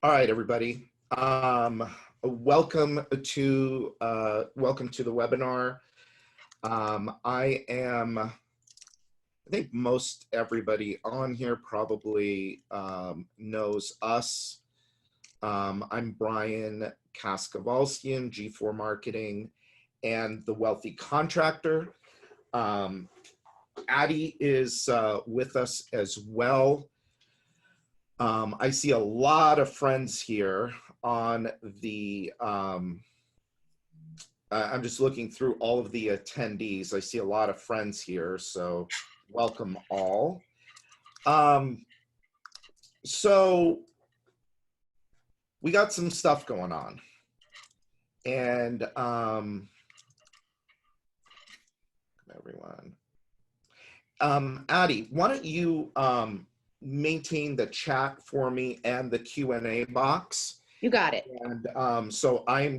All right, everybody. Welcome to the webinar. I think most everybody on here probably knows us. I'm Brian Kaskavalskian, G4 Marketing, and the Wealthy Contractor. Addie is with us as well. I see a lot of friends here on the, I'm just looking through all of the attendees. I see a lot of friends here, so welcome all. So we got some stuff going on. And everyone. Addie, why don't you maintain the chat for me and the Q&A box. You got it. And so I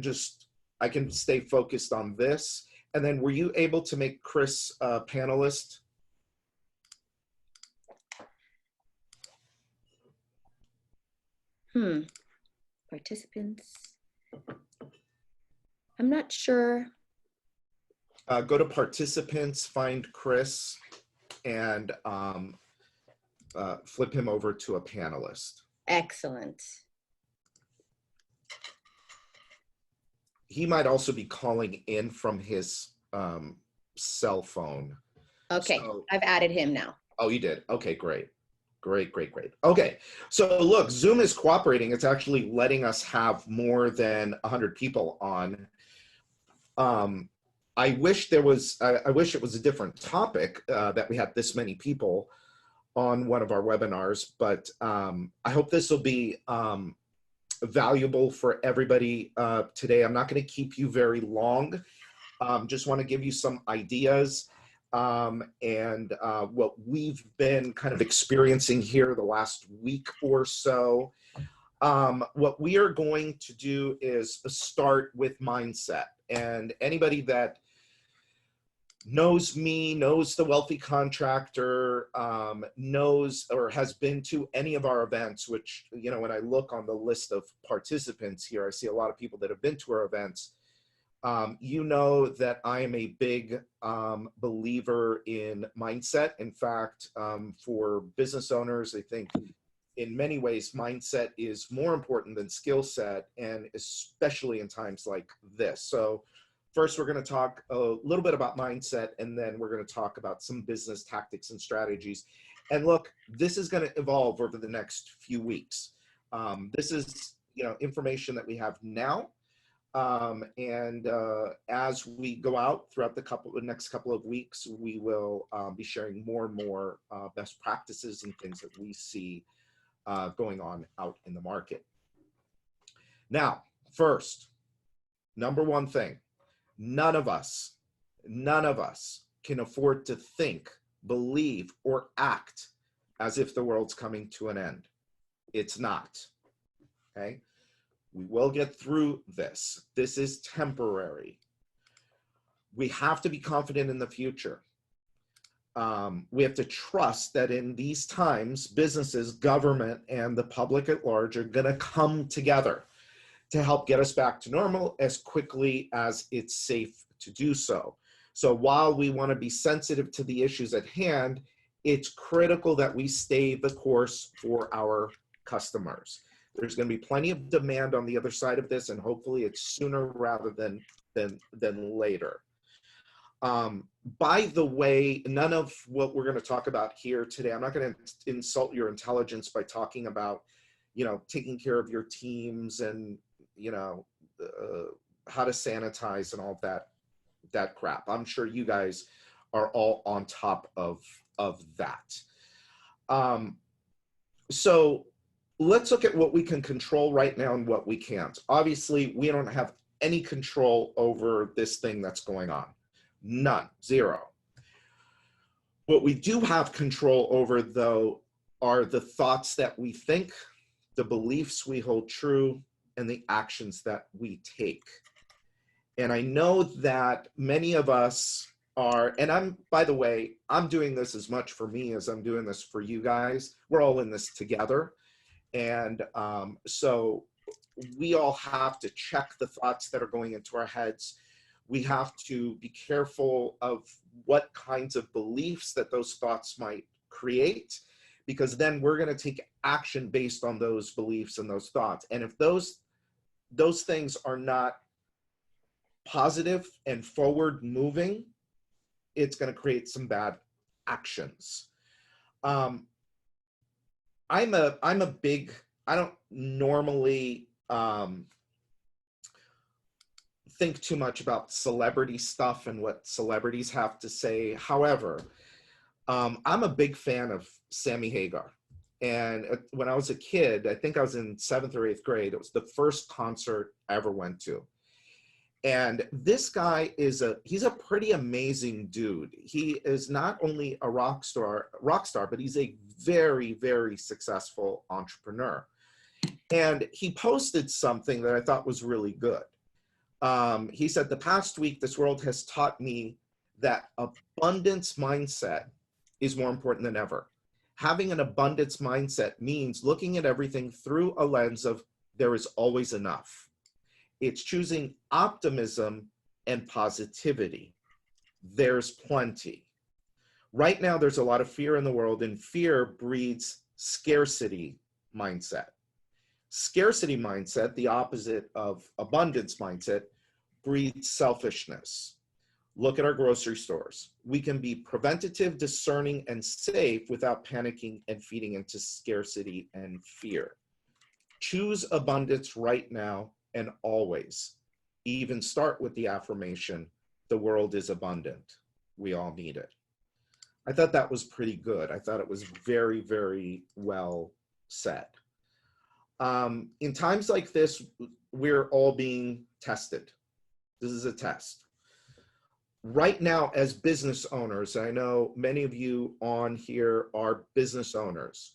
can stay focused on this. And then were you able to make Chris a panelist? Participants. I'm not sure. Go to participants, find Chris, and flip him over to a panelist. Excellent. He might also be calling in from his cell phone. Okay, so, I've added him now. Oh, you did? Okay, great. Great. Okay, so look, Zoom is cooperating. It's actually letting us have more than 100 people on. I wish it was a different topic that we had this many people on one of our webinars, but I hope this will be valuable for everybody today. I'm not going to keep you very long. Just want to give you some ideas and what we've been kind of experiencing here the last week or so. What we are going to do is start with mindset, and anybody that knows me, knows the Wealthy Contractor, knows or has been to any of our events, which, you know, when I look on the list of participants here, I see a lot of people that have been to our events. You know that I am a big believer in mindset. In fact, for business owners, I think in many ways, mindset is more important than skill set, and especially in times like this. So first, we're going to talk a little bit about mindset, and then we're going to talk about some business tactics and strategies. And look, this is going to evolve over the next few weeks. This is, you know, information that we have now. As we go out throughout the next couple of weeks, we will be sharing more and more best practices and things that we see going on out in the market. Now, first, number one thing. None of us can afford to think, believe, or act as if the world's coming to an end. It's not, okay? We will get through this. This is temporary. We have to be confident in the future. We have to trust that in these times, businesses, government, and the public at large are gonna come together to help get us back to normal as quickly as it's safe to do so. So while we want to be sensitive to the issues at hand, it's critical that we stay the course for our customers. There's going to be plenty of demand on the other side of this, and hopefully it's sooner rather than later. By the way, none of what we're going to talk about here today, I'm not going to insult your intelligence by talking about, you know, taking care of your teams and, you know, how to sanitize and all that crap. I'm sure you guys are all on top of that. So let's look at what we can control right now and what we can't. Obviously, we don't have any control over this thing that's going on. None, zero. What we do have control over, though, are the thoughts that we think, the beliefs we hold true, and the actions that we take. And I know that many of us are, and by the way, I'm doing this as much for me as I'm doing this for you guys. We're all in this together. And so we all have to check the thoughts that are going into our heads. We have to be careful of what kinds of beliefs that those thoughts might create, because then we're going to take action based on those beliefs and those thoughts. And if those things are not positive and forward moving, it's going to create some bad actions. I'm a big, I don't normally think too much about celebrity stuff and what celebrities have to say. However, I'm a big fan of Sammy Hagar. And when I was a kid, I think I was in 7th or 8th grade, it was the first concert I ever went to. And this guy he's a pretty amazing dude. He is not only a rock star, but he's a very, very successful entrepreneur. And he posted something that I thought was really good. He said, the past week, this world has taught me that abundance mindset is more important than ever. Having an abundance mindset means looking at everything through a lens of there is always enough. It's choosing optimism and positivity. There's plenty. Right now, there's a lot of fear in the world, and fear breeds scarcity mindset. Scarcity mindset, the opposite of abundance mindset, breeds selfishness. Look at our grocery stores. We can be preventative, discerning, and safe without panicking and feeding into scarcity and fear. Choose abundance right now and always. Even start with the affirmation, the world is abundant. We all need it. I thought that was pretty good. I thought it was very, very well said. In times like this, we're all being tested. This is a test. Right now, as business owners, I know many of you on here are business owners.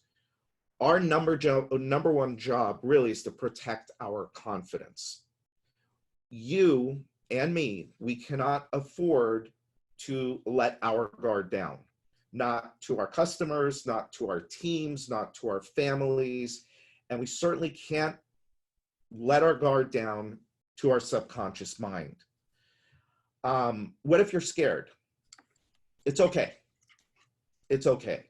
Our number one job really is to protect our confidence. You and me, we cannot afford to let our guard down. Not to our customers, not to our teams, not to our families, and we certainly can't let our guard down to our subconscious mind. What if you're scared? It's okay. It's okay.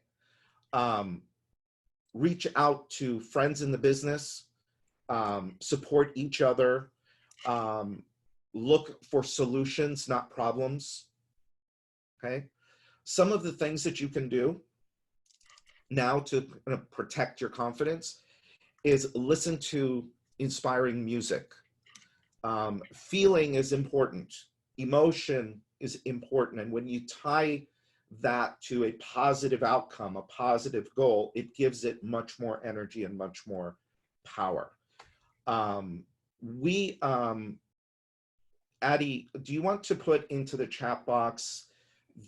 Reach out to friends in the business, support each other, look for solutions, not problems. Okay. Some of the things that you can do now to protect your confidence is listen to inspiring music. Feeling is important. Emotion is important. And when you tie that to a positive outcome, a positive goal, it gives it much more energy and much more power. Addie, do you want to put into the chat box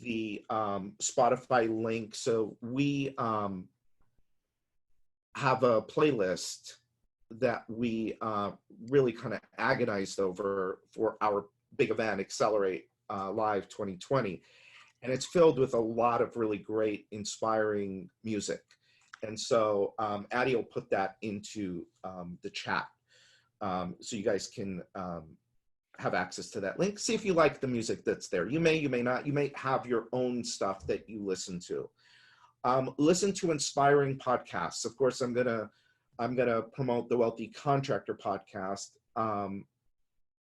the Spotify link? So we have a playlist that we really kind of agonized over for our big event, Accelerate Live 2020. And it's filled with a lot of really great, inspiring music. And so Addie will put that into the chat so you guys can have access to that link. See if you like the music that's there. You may not. You may have your own stuff that you listen to. Listen to inspiring podcasts. Of course, I'm gonna promote the Wealthy Contractor Podcast.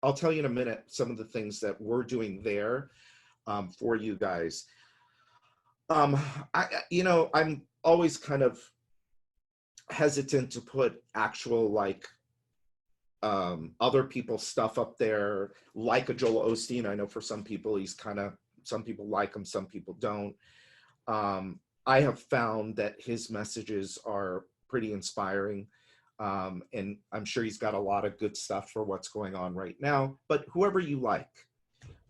I'll tell you in a minute some of the things that we're doing there for you guys. I'm always kind of hesitant to put actual other people's stuff up there, like a Joel Osteen. I know for some people some people like him, some people don't. I have found that his messages are pretty inspiring. And I'm sure he's got a lot of good stuff for what's going on right now, but whoever you like,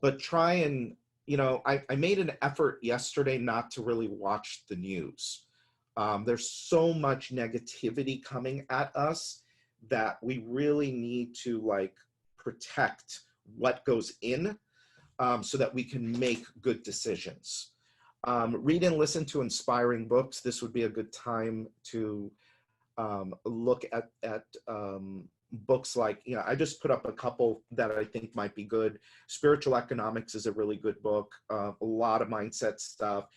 but try and, I made an effort yesterday not to really watch the news. There's so much negativity coming at us that we really need to protect what goes in so that we can make good decisions. Read and listen to inspiring books. This would be a good time to look at books like, I just put up a couple that I think might be good. Spiritual Economics is a really good book. A lot of mindset stuff.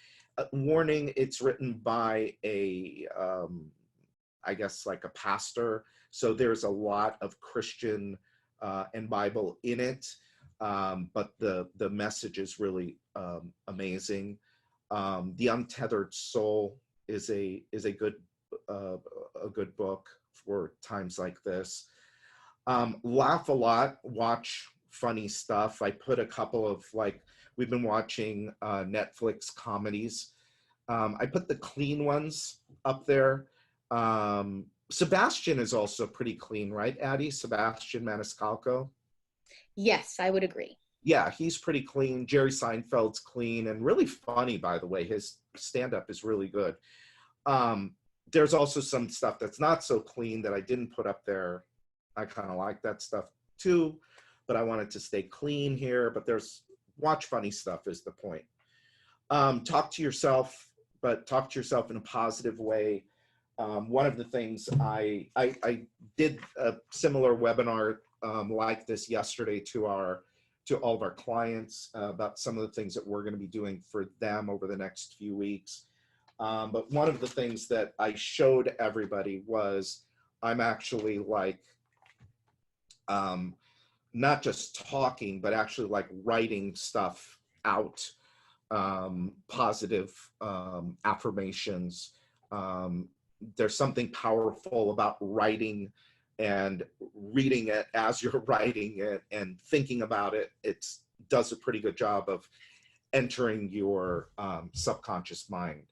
Warning, it's written by I guess like a pastor. So there's a lot of Christian and Bible in it. But the message is really amazing. The Untethered Soul is a good book for times like this. Laugh a lot, watch funny stuff. I put a couple of, we've been watching Netflix comedies. I put the clean ones up there. Sebastian is also pretty clean, right, Addie? Sebastian Maniscalco? Yes, I would agree. Yeah, he's pretty clean. Jerry Seinfeld's clean and really funny, by the way. His stand-up is really good. There's also some stuff that's not so clean that I didn't put up there. I kind of like that stuff too, but I wanted to stay clean here. But watch funny stuff is the point. Talk to yourself, but talk to yourself in a positive way. One of the things I did a similar webinar like this yesterday to all of our clients about some of the things that we're going to be doing for them over the next few weeks. But one of the things that I showed everybody was I'm actually not just talking, but actually writing stuff out, positive affirmations. There's something powerful about writing and reading it as you're writing it and thinking about it. It does a pretty good job of entering your subconscious mind.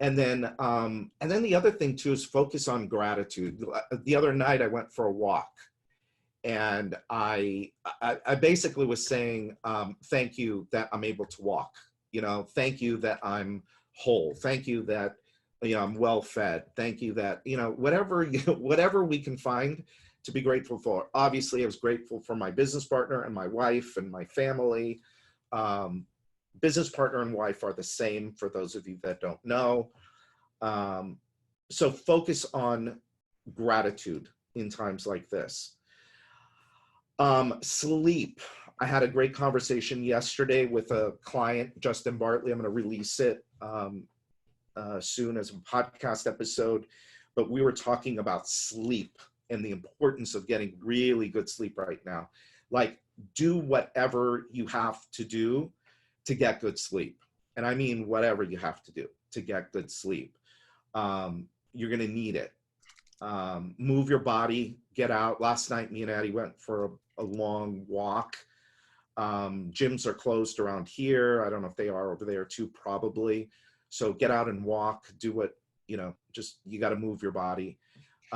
And then the other thing too is focus on gratitude. The other night I went for a walk, and I basically was saying, thank you that I'm able to walk. Thank you that I'm whole. Thank you that I'm well fed. Thank you that whatever we can find to be grateful for. Obviously, I was grateful for my business partner and my wife and my family. Business partner and wife are the same for those of you that don't know. So focus on gratitude in times like this. Sleep. I had a great conversation yesterday with a client, Justin Bartley. I'm going to release it soon as a podcast episode, but we were talking about sleep and the importance of getting really good sleep right now. Do whatever you have to do to get good sleep. And I mean, whatever you have to do to get good sleep. You're going to need it. Move your body, get out. Last night, me and Addie went for a long walk. Gyms are closed around here. I don't know if they are over there too, probably. So get out and walk, do what, you got to move your body.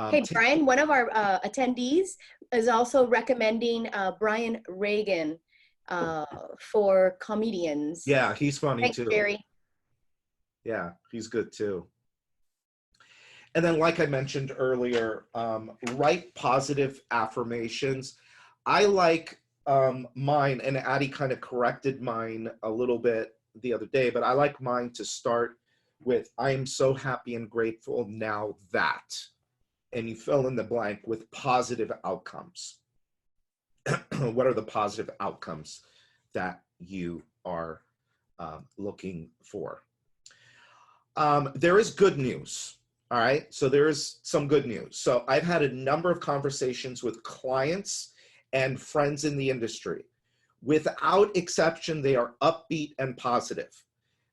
Hey, Brian, one of our attendees is also recommending Brian Reagan for comedians. Yeah, he's funny. Thanks, too. Jerry. Yeah, he's good too. And then, like I mentioned earlier, write positive affirmations. I like mine, and Addie kind of corrected mine a little bit the other day, but I like mine to start with, I am so happy and grateful now that, and you fill in the blank with positive outcomes. What are the positive outcomes that you are looking for? There is good news. All right. So there is some good news. So I've had a number of conversations with clients and friends in the industry. Without exception, they are upbeat and positive.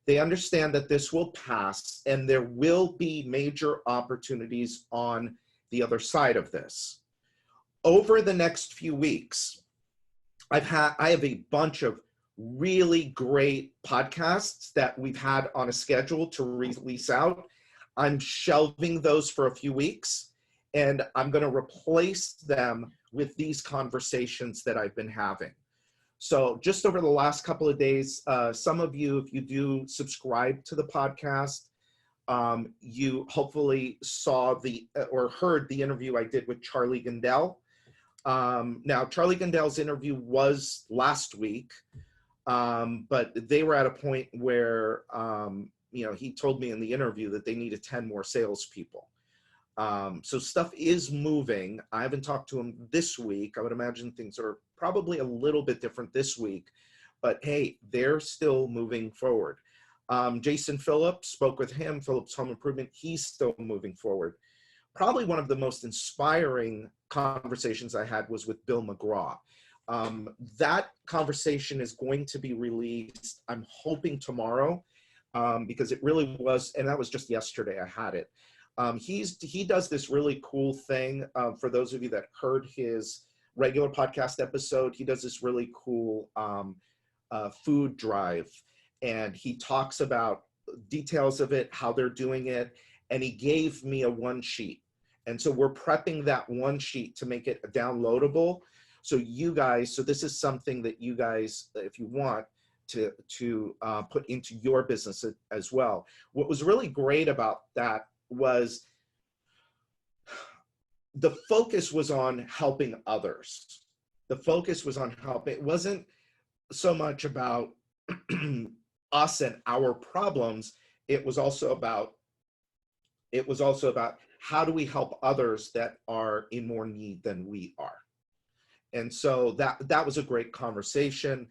They understand that this will pass and there will be major opportunities on the other side of this. Over the next few weeks, I have a bunch of really great podcasts that we've had on a schedule to release out. I'm shelving those for a few weeks, and I'm going to replace them with these conversations that I've been having. So just over the last couple of days, some of you, if you do subscribe to the podcast, you hopefully saw or heard the interview I did with Charlie Gandell. Now, Charlie Gandell's interview was last week, but they were at a point where, he told me in the interview that they needed 10 more salespeople. So stuff is moving. I haven't talked to him this week. I would imagine things are probably a little bit different this week, but hey, they're still moving forward. Jason Phillips, spoke with him, Phillips Home Improvement. He's still moving forward. Probably one of the most inspiring conversations I had was with Bill McGraw. That conversation is going to be released, I'm hoping tomorrow, because it really was, and that was just yesterday I had it. He does this really cool thing. For those of you that heard his regular podcast episode, he does this really cool food drive, and he talks about details of it, how they're doing it, and he gave me a one sheet. And so we're prepping that one sheet to make it downloadable. So you guys, so this is something that you guys, if you want to put into your business as well. What was really great about that was the focus was on helping others. The focus was on helping. It wasn't so much about us and our problems. It was also about how do we help others that are in more need than we are. And so that was a great conversation.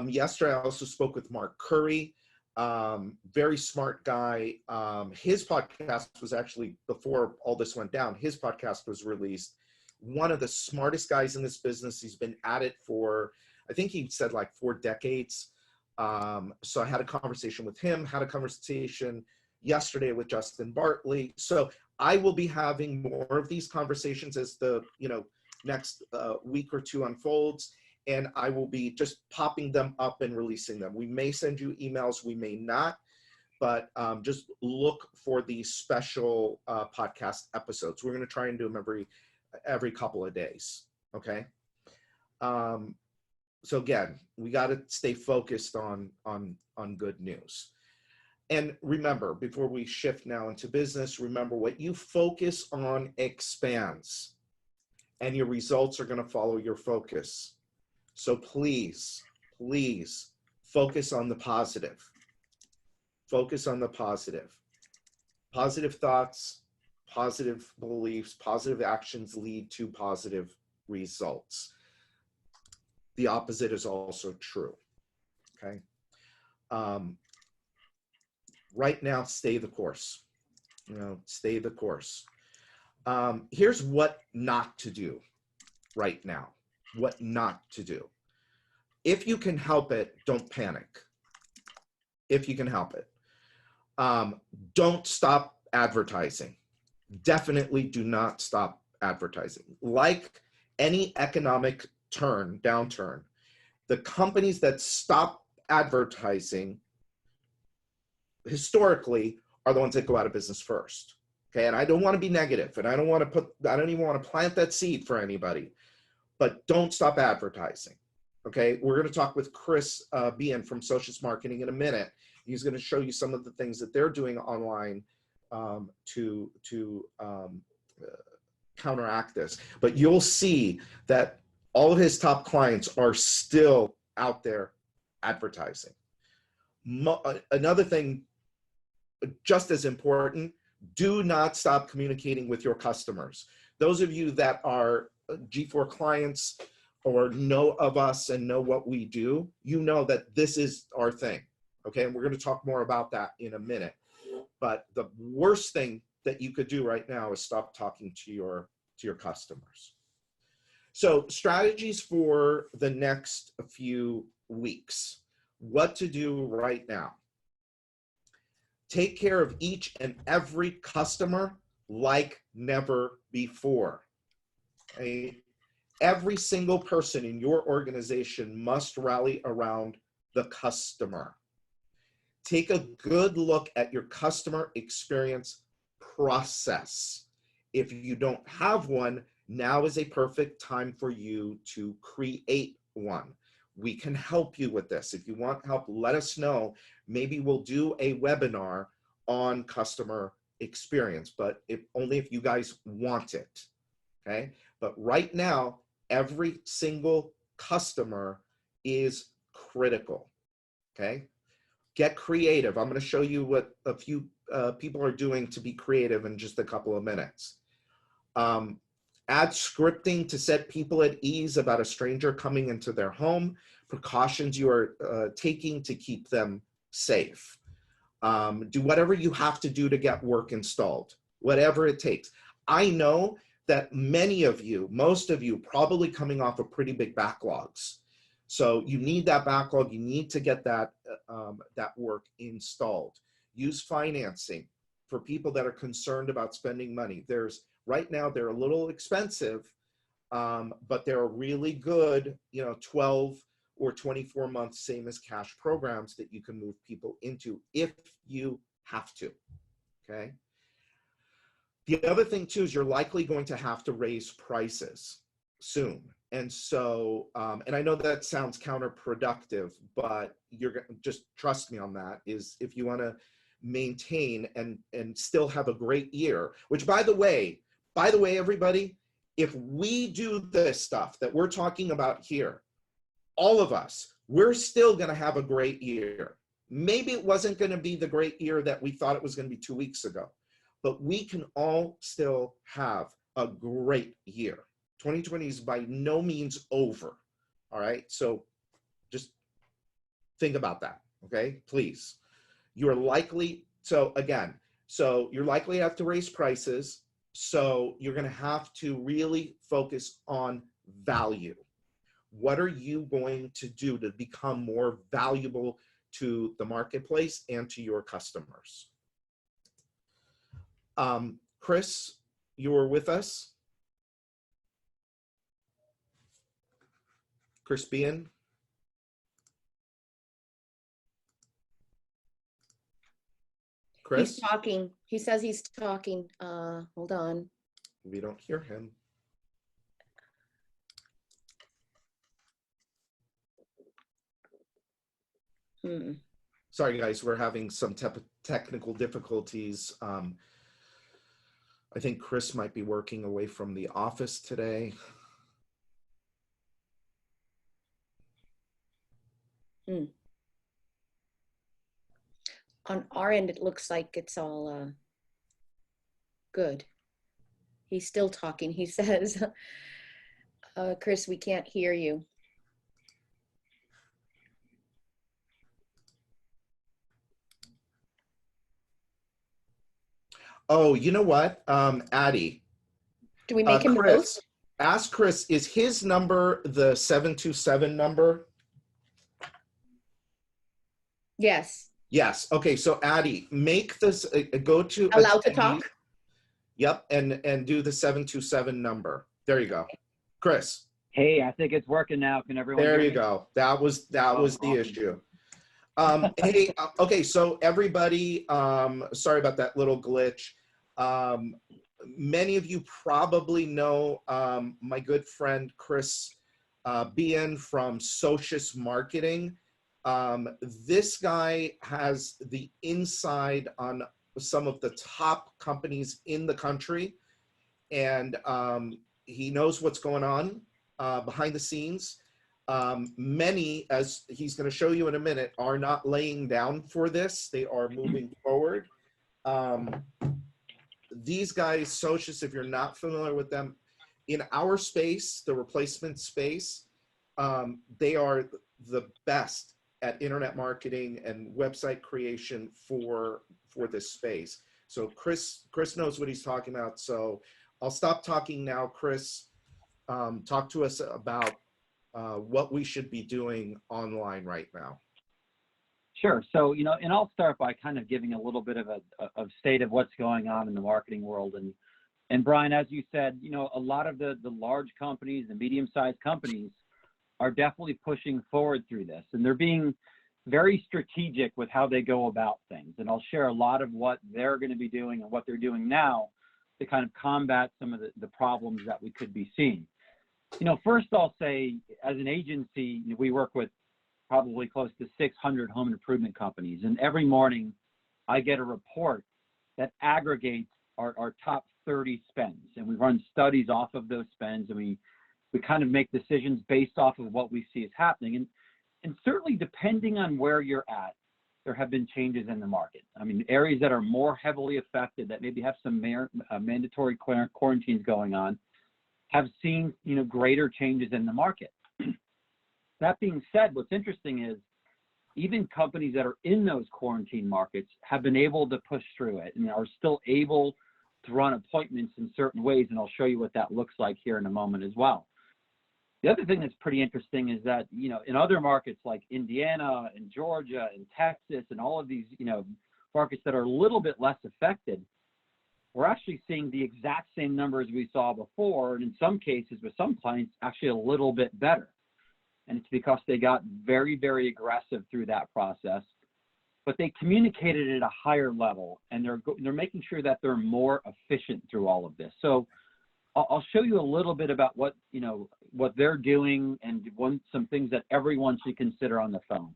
Yesterday, I also spoke with Mark Curry, very smart guy. His podcast was actually, before all this went down, his podcast was released. One of the smartest guys in this business. He's been at it for, I think he said like 4 decades. So I had a conversation with him, had a conversation yesterday with Justin Bartley. So I will be having more of these conversations as the next week or two unfolds, and I will be just popping them up and releasing them. We may send you emails, we may not, but just look for these special podcast episodes. We're going to try and do them every couple of days. Okay. So again, we got to stay focused on good news. And remember, before we shift now into business, remember what you focus on expands, and your results are going to follow your focus. So please, please focus on the positive. Focus on the positive. Positive thoughts, positive beliefs, positive actions lead to positive results. The opposite is also true. Okay. Right now, stay the course. Stay the course. Here's what not to do right now. What not to do. If you can help it, don't panic. If you can help it. Don't stop advertising. Definitely do not stop advertising. Like any economic downturn, the companies that stop advertising historically are the ones that go out of business first. Okay, and I don't want to be negative, and I don't even want to plant that seed for anybody, but don't stop advertising. Okay, we're going to talk with Chris Bean from Socials Marketing in a minute. He's going to show you some of the things that they're doing online to counteract this. But you'll see that all of his top clients are still out there advertising. Another thing, just as important, do not stop communicating with your customers. Those of you that are G4 clients or know of us and know what we do, you know that this is our thing. Okay, and we're going to talk more about that in a minute. But the worst thing that you could do right now is stop talking to your customers. So strategies for the next few weeks. What to do right now. Take care of each and every customer like never before. Okay? Every single person in your organization must rally around the customer. Take a good look at your customer experience process. If you don't have one, now is a perfect time for you to create one. We can help you with this. If you want help, let us know. Maybe we'll do a webinar on customer experience, but only if you guys want it, okay? But right now, every single customer is critical, okay? Get creative. I'm going to show you what a few people are doing to be creative in just a couple of minutes. Add scripting to set people at ease about a stranger coming into their home, precautions you are taking to keep them safe. Do whatever you have to do to get work installed, whatever it takes. I know that many of you, most of you, probably coming off of pretty big backlogs. So you need that backlog. You need to get that work installed. Use financing for people that are concerned about spending money. Right now they're a little expensive, but they're really good, 12 or 24 months, same as cash programs that you can move people into if you have to, okay? The other thing too is you're likely going to have to raise prices soon. And so, and I know that sounds counterproductive, but just trust me on that, is if you want to maintain and still have a great year, which by the way, everybody, if we do this stuff that we're talking about here, all of us, we're still going to have a great year. Maybe it wasn't going to be the great year that we thought it was going to be 2 weeks ago, but we can all still have a great year. 2020 is by no means over. All right. So just think about that. Okay. Please. You're likely to have to raise prices. So you're going to have to really focus on value. What are you going to do to become more valuable to the marketplace and to your customers? Chris, you were with us? Chris Bean? Chris? He's talking. He says he's talking. Hold on. We don't hear him. Sorry, guys, we're having some technical difficulties. I think Chris might be working away from the office today. On our end, it looks like it's all good. He's still talking. He says, Chris, we can't hear you. Oh, you know what, Addie? Do we make him Chris, ask Chris, is his number the 727 number? Yes. Yes. Okay. So Addie, make this go to allowed to talk. Yep, and do the 727 number. There you go, Chris. Hey, I think it's working now. Can everyone? There hear you me? go. That was the awesome. issue. Hey, okay. So everybody, sorry about that little glitch. Many of you probably know my good friend Chris Bean from Socius Marketing. This guy has the inside on some of the top companies in the country, and he knows what's going on behind the scenes. Many, as he's going to show you in a minute, are not laying down for this. They are moving forward. These guys, Socius, if you're not familiar with them, in our space, the replacement space, they are the best at internet marketing and website creation for this space. So Chris knows what he's talking about. So I'll stop talking now. Chris, talk to us about what we should be doing online right now. Sure. So, and I'll start by kind of giving a little bit of a state of what's going on in the marketing world. And Brian, as you said, a lot of the large companies, the medium-sized companies are definitely pushing forward through this, and they're being very strategic with how they go about things. And I'll share a lot of what they're going to be doing and what they're doing now to kind of combat some of the problems that we could be seeing. First I'll say, as an agency, we work with probably close to 600 home improvement companies. And every morning I get a report that aggregates our top 30 spends. And we run studies off of those spends, and we kind of make decisions based off of what we see is happening. And certainly depending on where you're at, there have been changes in the market. I mean, areas that are more heavily affected, that maybe have some mandatory quarantines going on, have seen, greater changes in the market. That being said, what's interesting is even companies that are in those quarantine markets have been able to push through it and are still able to run appointments in certain ways. And I'll show you what that looks like here in a moment as well. The other thing that's pretty interesting is that, in other markets like Indiana and Georgia and Texas and all of these, markets that are a little bit less affected, we're actually seeing the exact same numbers we saw before. And in some cases with some clients, actually a little bit better. And it's because they got very, very aggressive through that process, but they communicated at a higher level, and they're making sure that they're more efficient through all of this. So I'll show you a little bit about what they're doing and some things that everyone should consider on the phone.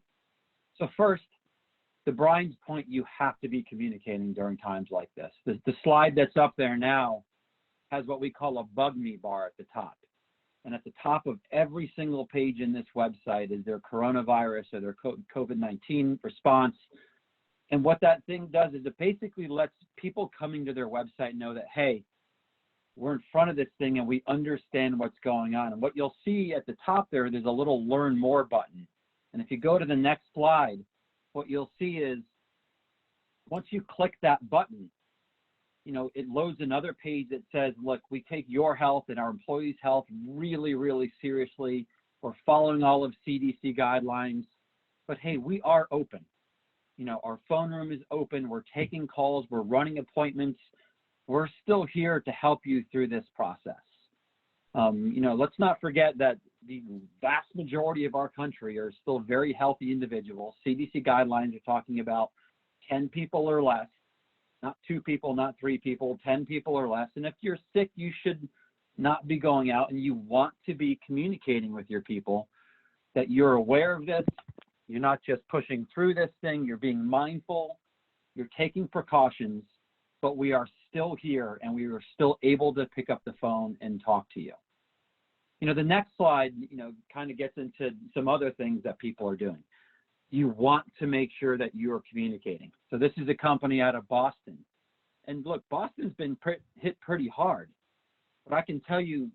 So first, to Brian's point, you have to be communicating during times like this. The slide that's up there now has what we call a bug me bar at the top. And at the top of every single page in this website is their coronavirus or their COVID-19 response. And what that thing does is it basically lets people coming to their website know that, hey, we're in front of this thing and we understand what's going on. And what you'll see at the top there's a little learn more button. And if you go to the next slide, what you'll see is once you click that button, it loads another page that says, look, we take your health and our employees' health really, really seriously. We're following all of CDC guidelines, but hey, we are open. Our phone room is open. We're taking calls. We're running appointments. We're still here to help you through this process. Let's not forget that the vast majority of our country are still very healthy individuals. CDC guidelines are talking about 10 people or less. Not 2 people, not 3 people, 10 people or less. And if you're sick, you should not be going out, and you want to be communicating with your people that you're aware of this. You're not just pushing through this thing. You're being mindful. You're taking precautions, but we are still here and we are still able to pick up the phone and talk to you. The next slide, kind of gets into some other things that people are doing. You want to make sure that you are communicating. So this is a company out of Boston. And look, Boston's been hit pretty hard. But I can tell you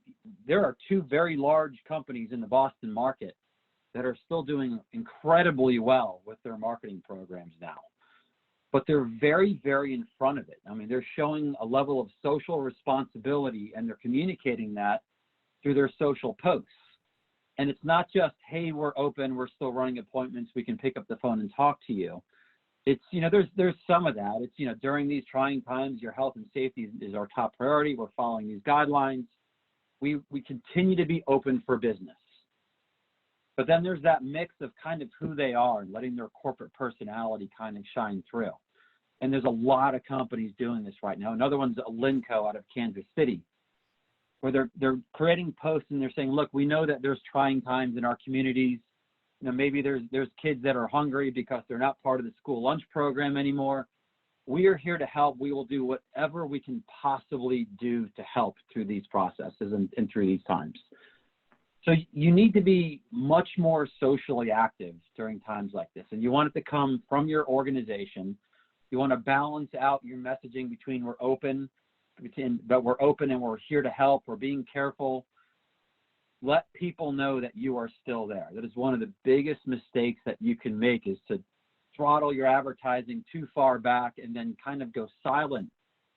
there are 2 very large companies in the Boston market that are still doing incredibly well with their marketing programs now. But they're very, very in front of it. I mean, they're showing a level of social responsibility, and they're communicating that through their social posts. And it's not just, hey, we're open, we're still running appointments, we can pick up the phone and talk to you. It's, there's some of that. It's, during these trying times, your health and safety is our top priority. We're following these guidelines. We continue to be open for business. But then there's that mix of kind of who they are and letting their corporate personality kind of shine through. And there's a lot of companies doing this right now. Another one's Linco out of Kansas City, where they're creating posts and they're saying, look, we know that there's trying times in our communities. Maybe there's kids that are hungry because they're not part of the school lunch program anymore. We are here to help. We will do whatever we can possibly do to help through these processes and through these times. So you need to be much more socially active during times like this. And you want it to come from your organization. You want to balance out your messaging between we're open, but we're open and we're here to help. We're being careful. Let people know that you are still there. That is one of the biggest mistakes that you can make, is to throttle your advertising too far back and then kind of go silent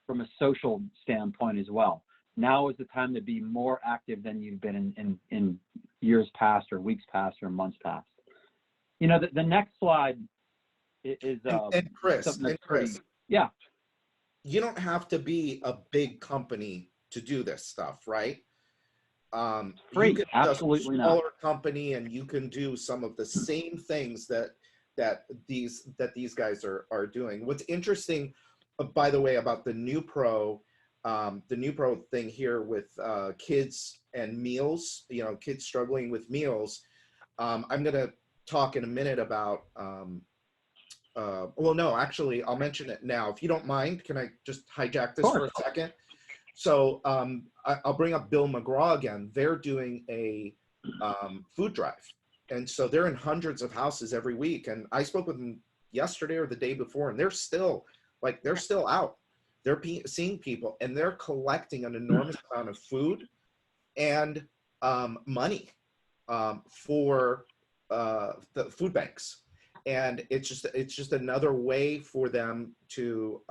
from a social standpoint as well. Now is the time to be more active than you've been in years past or weeks past or months past. The next slide is and Chris, yeah. You don't have to be a big company to do this stuff, right? Free, you can absolutely be a smaller not. company, and you can do some of the same things that these guys are doing. What's interesting, by the way, about the new pro thing here with kids and meals, kids struggling with meals. I'm going to talk in a minute about. Well, no, actually, I'll mention it now. If you don't mind, can I just hijack this for a second? So I'll bring up Bill McGraw again. They're doing a food drive. And so they're in hundreds of houses every week. And I spoke with them, yesterday or the day before, and they're still out. They're seeing people, and they're collecting an enormous amount of food and money for the food banks. And it's just another way for them to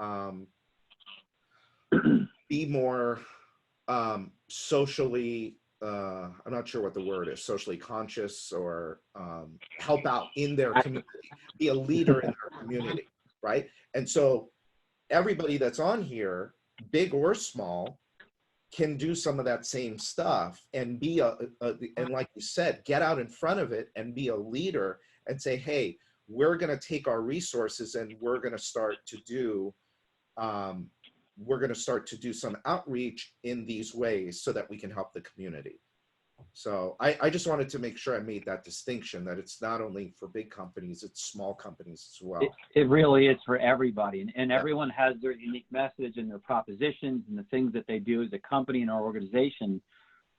be more socially, I'm not sure what the word is, socially conscious, or help out in their community, be a leader in their community, right? And so everybody that's on here, big or small, can do some of that same stuff and be and like you said, get out in front of it and be a leader and say, hey, we're going to take our resources and we're going to start to do some outreach in these ways so that we can help the community. So I just wanted to make sure I made that distinction, that it's not only for big companies, it's small companies as well. It really is for everybody. And everyone has their unique message and their propositions and the things that they do as a company and our organization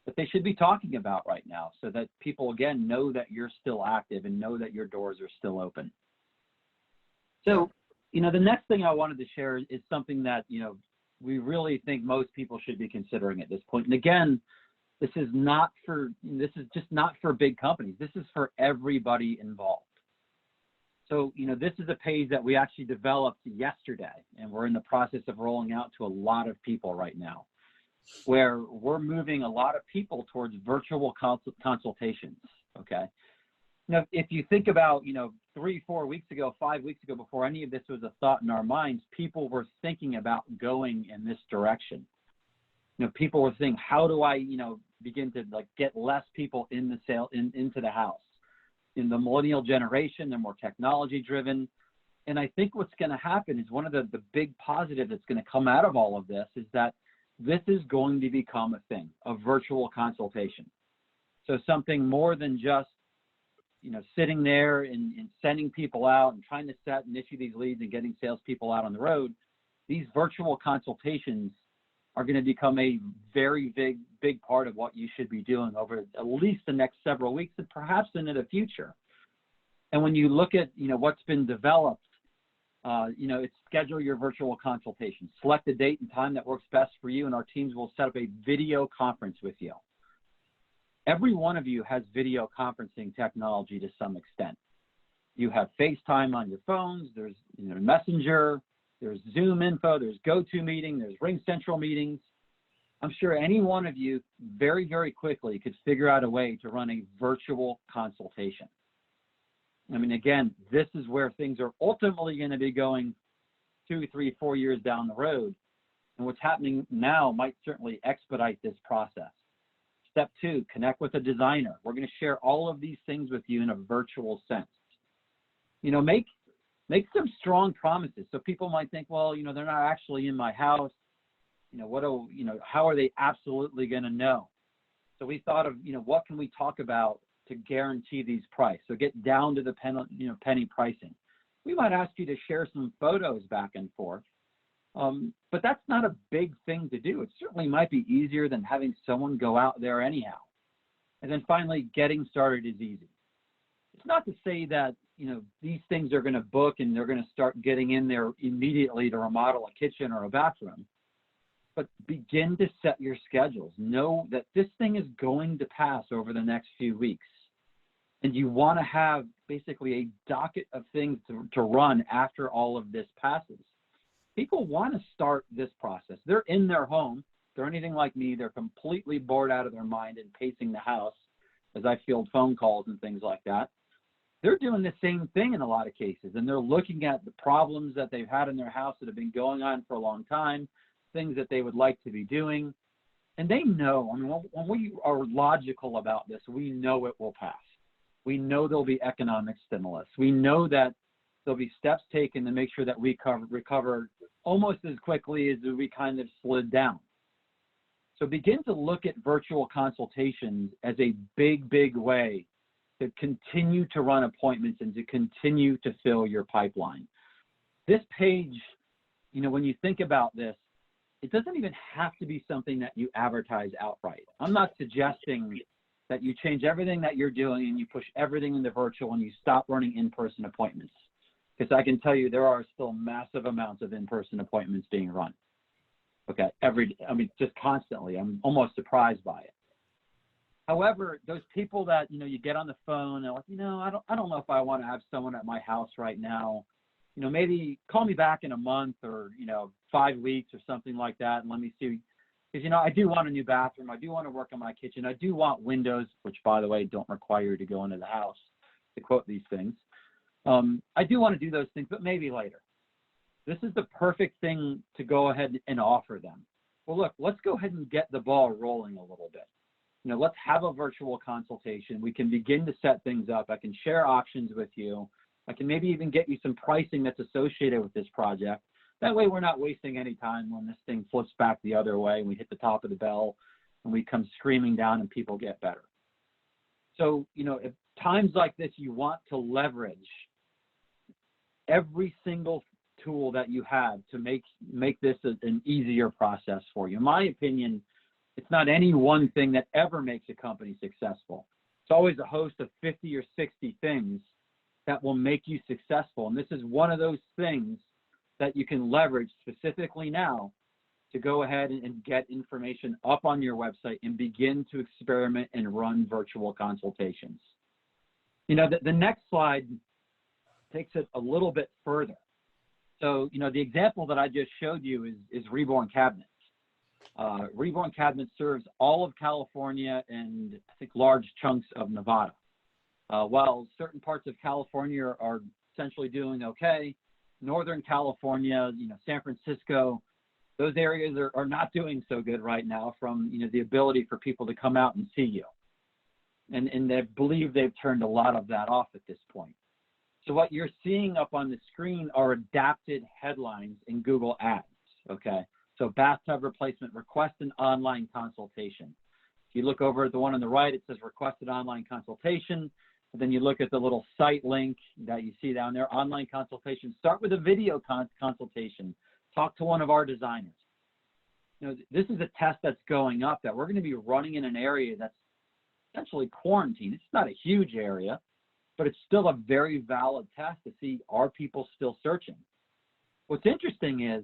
that they should be talking about right now, so that people, again, know that you're still active and know that your doors are still open. So, the next thing I wanted to share is something that, we really think most people should be considering at this point. And again, this is just not for big companies. This is for everybody involved. So, this is a page that we actually developed yesterday, and we're in the process of rolling out to a lot of people right now, where we're moving a lot of people towards virtual consultations, okay? Now, if you think about, 3, 4 weeks ago, 5 weeks ago, before any of this was a thought in our minds, people were thinking about going in this direction. People were thinking, how do I, begin to get less people into the house? In the millennial generation, they're more technology driven. And I think what's going to happen is one of the big positives that's going to come out of all of this is that this is going to become a thing, a virtual consultation. So something more than just, sitting there and sending people out and trying to set and issue these leads and getting salespeople out on the road. These virtual consultations are going to become a very big part of what you should be doing over at least the next several weeks and perhaps into the future. And when you look at, what's been developed, it's schedule your virtual consultation. Select a date and time that works best for you, and our teams will set up a video conference with you. Every one of you has video conferencing technology to some extent. You have FaceTime on your phones, there's Messenger, there's Zoom info, there's GoToMeeting, there's RingCentral meetings. I'm sure any one of you very, very quickly could figure out a way to run a virtual consultation. I mean, again, this is where things are ultimately going to be going 2, 3, 4 years down the road. And what's happening now might certainly expedite this process. Step 2, connect with a designer. We're going to share all of these things with you in a virtual sense. Make some strong promises. So people might think, well, they're not actually in my house. How are they absolutely going to know? So we thought of, what can we talk about to guarantee these prices? So get down to the penny pricing. We might ask you to share some photos back and forth. But that's not a big thing to do. It certainly might be easier than having someone go out there anyhow. And then finally, getting started is easy. It's not to say that, these things are going to book and they're going to start getting in there immediately to remodel a kitchen or a bathroom. But begin to set your schedules. Know that this thing is going to pass over the next few weeks. And you want to have basically a docket of things to run after all of this passes. People want to start this process. They're in their home. If they're anything like me, they're completely bored out of their mind and pacing the house as I field phone calls and things like that. They're doing the same thing in a lot of cases, and they're looking at the problems that they've had in their house that have been going on for a long time, things that they would like to be doing. And they know, when we are logical about this, we know it will pass. We know there'll be economic stimulus. We know that there'll be steps taken to make sure that we recover almost as quickly as we kind of slid down. So begin to look at virtual consultations as a big way to continue to run appointments and to continue to fill your pipeline. This page, when you think about this, it doesn't even have to be something that you advertise outright. I'm not suggesting that you change everything that you're doing and you push everything into virtual and you stop running in-person appointments. because I can tell you there are still massive amounts of in-person appointments being run. Okay, just constantly. I'm almost surprised by it. However, those people that, you get on the phone and like, I don't know if I want to have someone at my house right now. Maybe call me back in a month or, 5 weeks or something like that. And let me see, because, I do want a new bathroom. I do want to work on my kitchen. I do want windows, which by the way, don't require you to go into the house, to quote these things. I do want to do those things, but maybe later. This is the perfect thing to go ahead and offer them. Well, look, let's go ahead and get the ball rolling a little bit. Let's have a virtual consultation. We can begin to set things up. I can share options with you. I can maybe even get you some pricing that's associated with this project. That way we're not wasting any time when this thing flips back the other way and we hit the top of the bell and we come screaming down and people get better. So, at times like this, you want to leverage every single tool that you have to make this an easier process for you. In my opinion, it's not any one thing that ever makes a company successful. It's always a host of 50 or 60 things that will make you successful. And this is one of those things that you can leverage specifically now to go ahead and get information up on your website and begin to experiment and run virtual consultations. The next slide takes it a little bit further. So, the example that I just showed you is Reborn Cabinets. Reborn Cabinets serves all of California and I think large chunks of Nevada. While certain parts of California are essentially doing okay, Northern California, San Francisco, those areas are not doing so good right now from, the ability for people to come out and see you. And they believe they've turned a lot of that off at this point. So what you're seeing up on the screen are adapted headlines in Google Ads, okay? So bathtub replacement, request an online consultation. If you look over at the one on the right, it says request an online consultation. And then you look at the little site link that you see down there, online consultation. Start with a video consultation. Talk to one of our designers. This is a test that's going up that we're going to be running in an area that's essentially quarantined. It's not a huge area, but it's still a very valid test to see, are people still searching? What's interesting is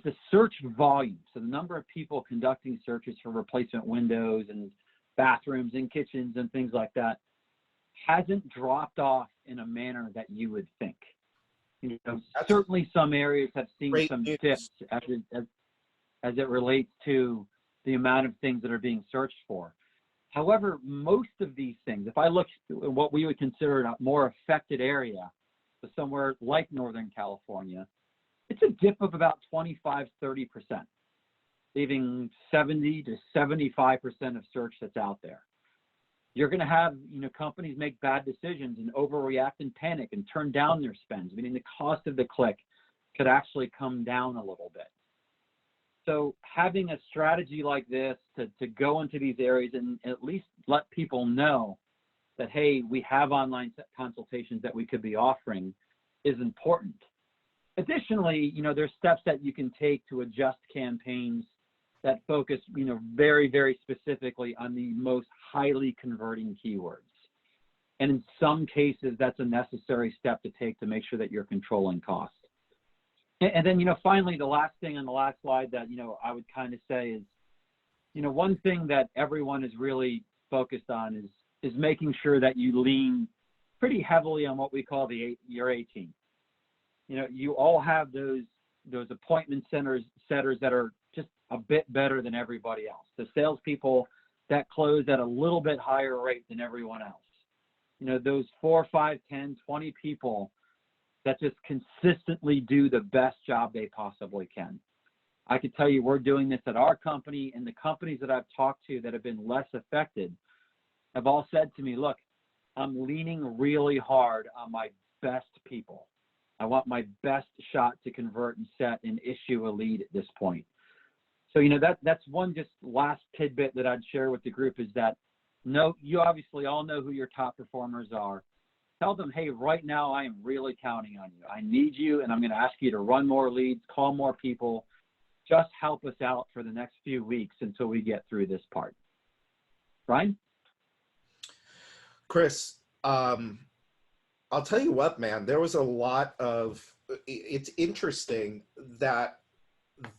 the search volume. So the number of people conducting searches for replacement windows and bathrooms and kitchens and things like that hasn't dropped off in a manner that you would think. Certainly some areas have seen some dips as it relates to the amount of things that are being searched for. However, most of these things, if I look at what we would consider a more affected area, so somewhere like Northern California, it's a dip of about 25, 30%, leaving 70 to 75% of search that's out there. You're going to have, companies make bad decisions and overreact and panic and turn down their spends, meaning the cost of the click could actually come down a little bit. So having a strategy like this to go into these areas and at least let people know that, hey, we have online consultations that we could be offering is important. Additionally, there's steps that you can take to adjust campaigns that focus, very, very specifically on the most highly converting keywords. And in some cases, that's a necessary step to take to make sure that you're controlling costs. And then, finally, the last thing on the last slide that, I would kind of say is, one thing that everyone is really focused on is making sure that you lean pretty heavily on what we call your A team. You all have those appointment setters that are just a bit better than everybody else. The salespeople that close at a little bit higher rate than everyone else. Those 4, 5, 10, 20 people that just consistently do the best job they possibly can. I can tell you we're doing this at our company, and the companies that I've talked to that have been less affected have all said to me, look, I'm leaning really hard on my best people. I want my best shot to convert and set and issue a lead at this point. So, that's one just last tidbit that I'd share with the group is that, you obviously all know who your top performers are. Tell them, hey, right now I am really counting on you. I need you, and I'm going to ask you to run more leads, call more people. Just help us out for the next few weeks until we get through this part. Brian? Chris, I'll tell you what, man, there was a lot of, it's interesting that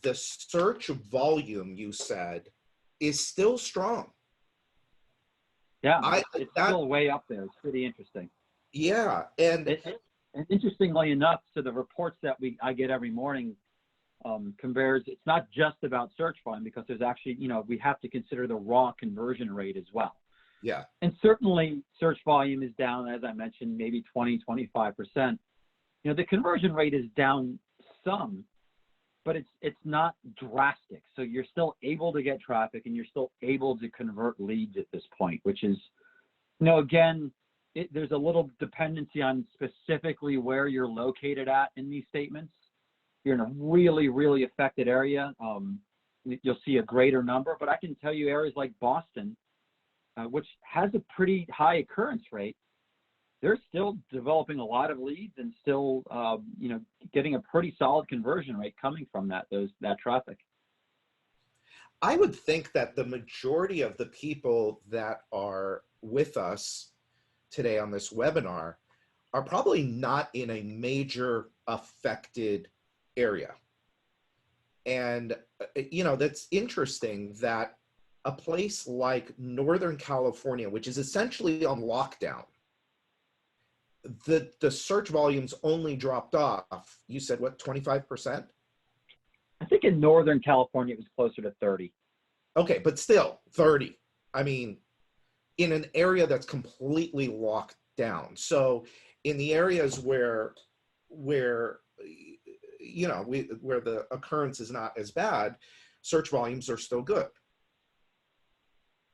the search volume, you said, is still strong. Yeah, it's still way up there. It's pretty interesting. Yeah. And interestingly enough, so the reports that I get every morning compares, it's not just about search volume, because there's actually, we have to consider the raw conversion rate as well. Yeah. And certainly search volume is down, as I mentioned, maybe 20, 25%. The conversion rate is down some, but it's not drastic. So you're still able to get traffic and you're still able to convert leads at this point, which is, again, there's a little dependency on specifically where you're located at in these statements. You're in a really, really affected area, you'll see a greater number. But I can tell you areas like Boston, which has a pretty high occurrence rate, they're still developing a lot of leads and still, getting a pretty solid conversion rate coming from that traffic. I would think that the majority of the people that are with us today on this webinar are probably not in a major affected area. And, that's interesting that a place like Northern California, which is essentially on lockdown, the search volumes only dropped off. You said what, 25%? I think in Northern California, it was closer to 30. Okay, but still 30. I mean, in an area that's completely locked down. So in the areas where where the occurrence is not as bad, search volumes are still good.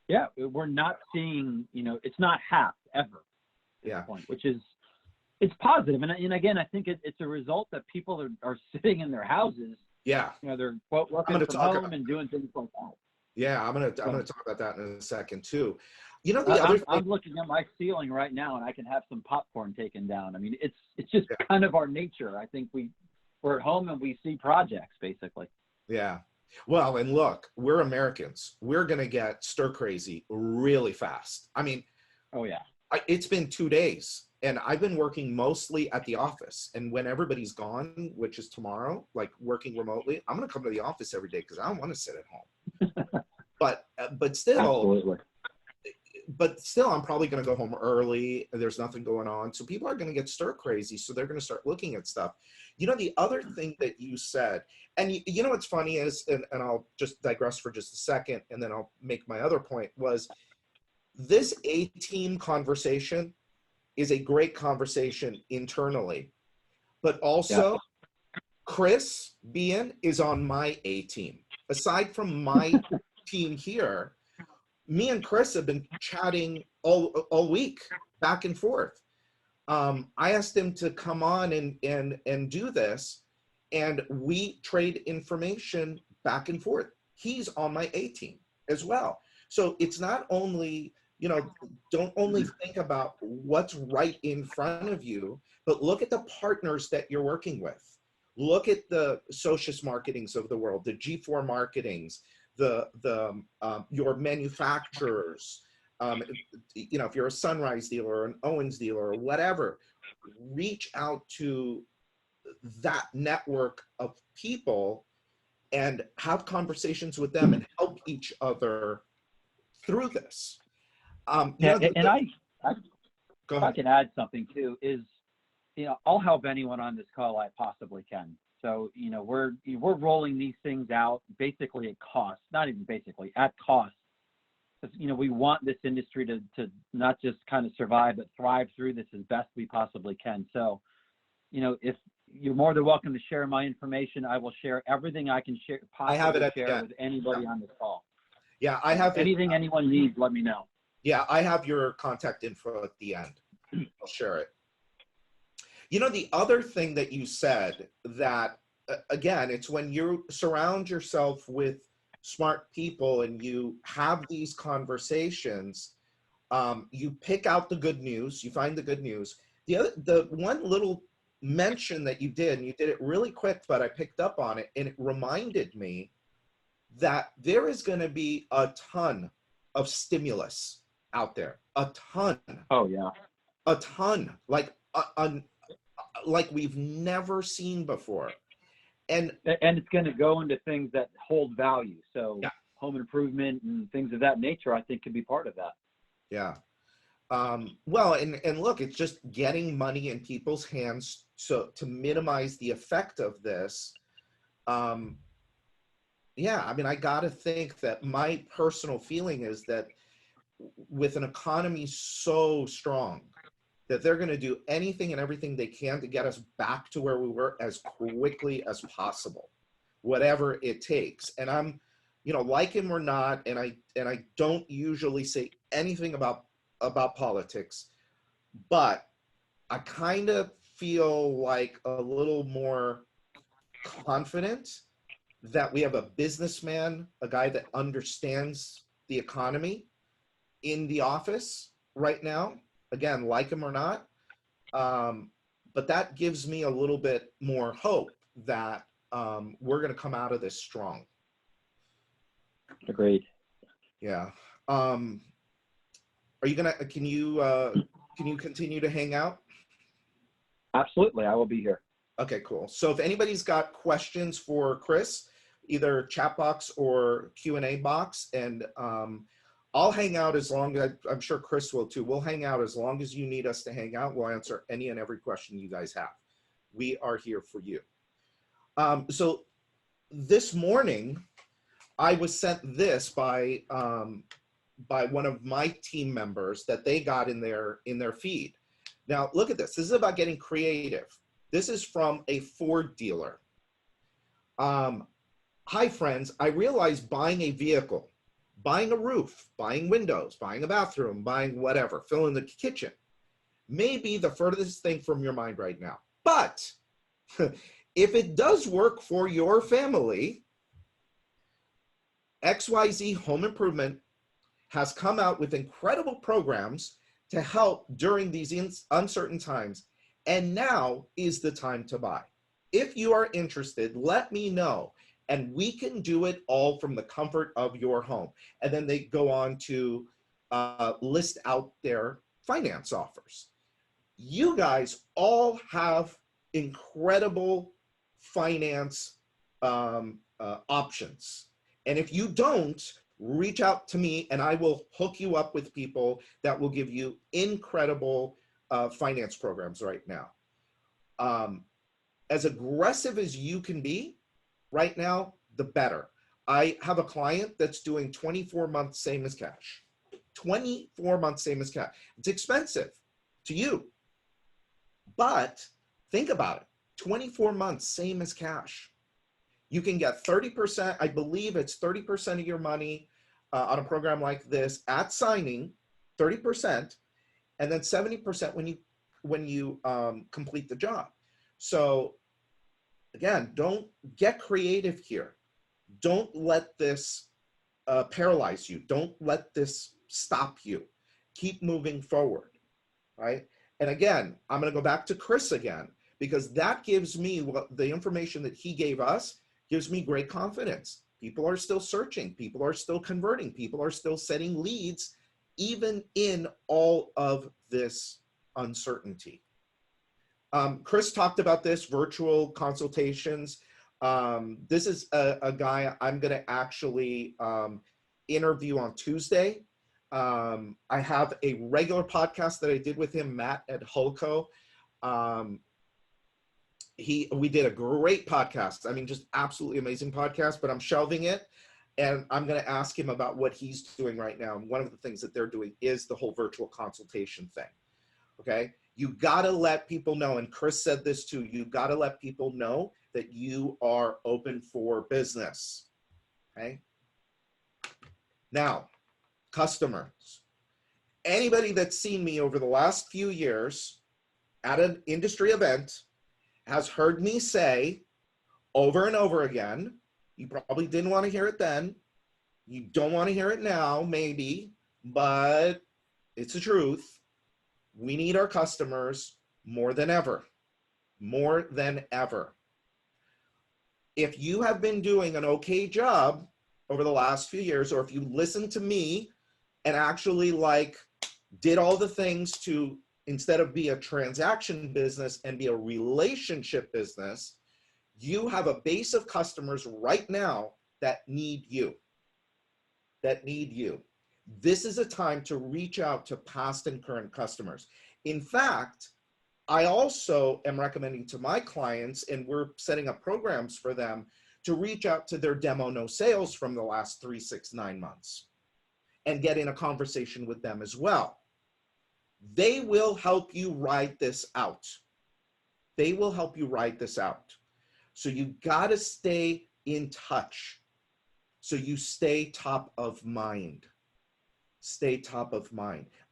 Yeah, we're not seeing, it's not half ever at this point, which is, it's positive. And again, I think it's a result that people are sitting in their houses. Yeah. They're working from home and doing things like that. Yeah, I'm gonna talk about that in a second too. I'm looking at my ceiling right now and I can have some popcorn taken down. I mean, it's just kind of our nature. I think we're at home and we see projects basically. Yeah. Well, and look, we're Americans. We're going to get stir crazy really fast. I mean, oh yeah. It's been 2 days and I've been working mostly at the office, and when everybody's gone, which is tomorrow, like working remotely, I'm going to come to the office every day because I don't want to sit at home. but still, absolutely. But still, I'm probably going to go home early. There's nothing going on. So people are going to get stir crazy. So they're going to start looking at stuff. The other thing that you said, and what's funny is, and I'll just digress for just a second, and then I'll make my other point, was this A-team conversation is a great conversation internally. But also, Chris Bean is on my A-team. Aside from my team here, me and Chris have been chatting all week, back and forth. I asked him to come on and do this, and we trade information back and forth. He's on my A team as well. So it's not only, don't only think about what's right in front of you, but look at the partners that you're working with. Look at the Socius Marketings of the world, the G4 Marketings, your manufacturers, if you're a Sunrise dealer or an Owens dealer or whatever, reach out to that network of people and have conversations with them and help each other through this. I can add something too, is, I'll help anyone on this call I possibly can. So, we're rolling these things out basically at cost, not even basically, at cost. Because, we want this industry to not just kind of survive, but thrive through this as best we possibly can. So, if you're more than welcome to share my information, I will share everything I can share, share with anybody on this call. Yeah, I have anything anyone needs, let me know. Yeah, I have your contact info at the end. I'll share it. The other thing that you said that, again, it's when you surround yourself with smart people and you have these conversations, you pick out the good news, you find the good news. The one little mention that you did, and you did it really quick, but I picked up on it, and it reminded me that there is going to be a ton of stimulus out there, a ton. Oh, yeah. A ton, like like we've never seen before. And it's going to go into things that hold value. So yeah. Home improvement and things of that nature, I think, could be part of that. Yeah. Well, and look, it's just getting money in people's hands so to minimize the effect of this. Yeah, I mean, I got to think that my personal feeling is that with an economy so strong, that they're going to do anything and everything they can to get us back to where we were as quickly as possible, whatever it takes. And I'm, you know, like him or not, and I don't usually say anything about politics, but I kind of feel like a little more confident that we have a businessman, a guy that understands the economy in the office right now. Again, like him or not, but that gives me a little bit more hope that we're going to come out of this strong. Agreed. Yeah. Are you gonna? Can you continue to hang out? Absolutely, I will be here. Okay, cool. So if anybody's got questions for Chris, either chat box or Q&A box, and I'll hang out as long as, I'm sure Chris will too. We'll hang out as long as you need us to hang out. We'll answer any and every question you guys have. We are here for you. So this morning, I was sent this by one of my team members that they got in their feed. Now, look at this. This is about getting creative. This is from a Ford dealer. Hi, friends. I realize buying a vehicle, buying a roof, buying windows, buying a bathroom, buying whatever, fill in the kitchen, may be the furthest thing from your mind right now. But if it does work for your family, XYZ Home Improvement has come out with incredible programs to help during these uncertain times, and now is the time to buy. If you are interested, let me know, and we can do it all from the comfort of your home. And then they go on to list out their finance offers. You guys all have incredible finance options. And if you don't, reach out to me and I will hook you up with people that will give you incredible finance programs right now. As aggressive as you can be right now, the better. I have a client that's doing 24 months same as cash. 24 months same as cash. It's expensive to you, but think about it. 24 months same as cash. You can get 30%, I believe it's 30% of your money on a program like this at signing, 30%, and then 70% when you complete the job. So again, don't get creative here. Don't let this paralyze you. Don't let this stop you. Keep moving forward, right? And again, I'm going to go back to Chris again, because that gives me the information that he gave us gives me great confidence. People are still searching. People are still converting. People are still setting leads, even in all of this uncertainty. Chris talked about this, virtual consultations. This is a guy I'm going to actually interview on Tuesday. I have a regular podcast that I did with him, Matt at Hulco. We did a great podcast. I mean, just absolutely amazing podcast, but I'm shelving it. And I'm going to ask him about what he's doing right now. And one of the things that they're doing is the whole virtual consultation thing. Okay. You got to let people know. And Chris said this too. You got to let people know that you are open for business. Okay. Now, customers, anybody that's seen me over the last few years at an industry event has heard me say over and over again, you probably didn't want to hear it then, you don't want to hear it now, maybe, but it's the truth. We need our customers more than ever, more than ever. If you have been doing an okay job over the last few years, or if you listened to me and actually did all the things to instead of be a transaction business and be a relationship business, you have a base of customers right now that need you, This is a time to reach out to past and current customers. In fact, I also am recommending to my clients, and we're setting up programs for them, to reach out to their demo no sales from the last 3, 6, 9 months and get in a conversation with them as well. They will help you ride this out. So you got to stay in touch. So you stay top of mind.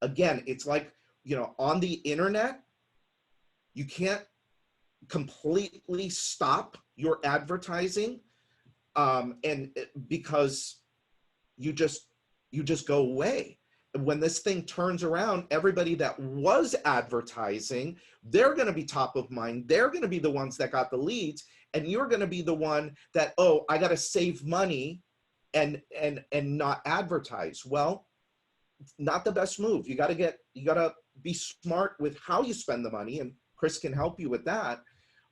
Again, it's like, on the internet, you can't completely stop your advertising, because you just go away. When this thing turns around, everybody that was advertising, they're going to be top of mind. They're going to be the ones that got the leads, and you're going to be the one that, oh, I got to save money and not advertise. Well, not the best move. You got to be smart with how you spend the money, and Chris can help you with that,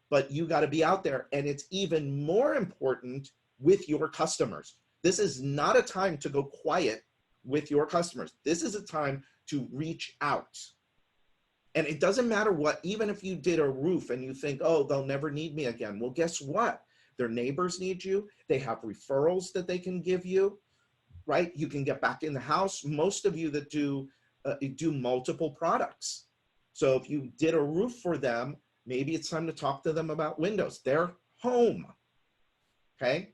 but you got to be out there. And it's even more important with your customers. This is not a time to go quiet with your customers. This is a time to reach out. And it doesn't matter what, even if you did a roof and you think, oh, they'll never need me again. Well, guess what? Their neighbors need you. They have referrals that they can give you, right? You can get back in the house. Most of you that do multiple products. So if you did a roof for them, maybe it's time to talk to them about windows. They're home, okay?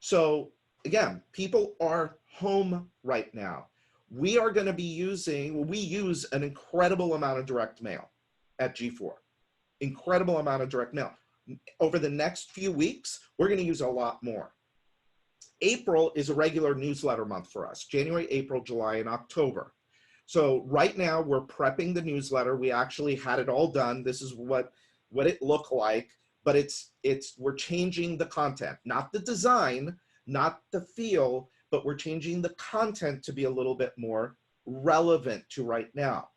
So again, people are home right now. We are going to be we use an incredible amount of direct mail at G4. Incredible amount of direct mail. Over the next few weeks, we're going to use a lot more. April is a regular newsletter month for us. January, April, July, and October. So right now we're prepping the newsletter. We actually had it all done. This is what it looked like, but we're changing the content, not the design, not the feel, but we're changing the content to be a little bit more relevant to right now.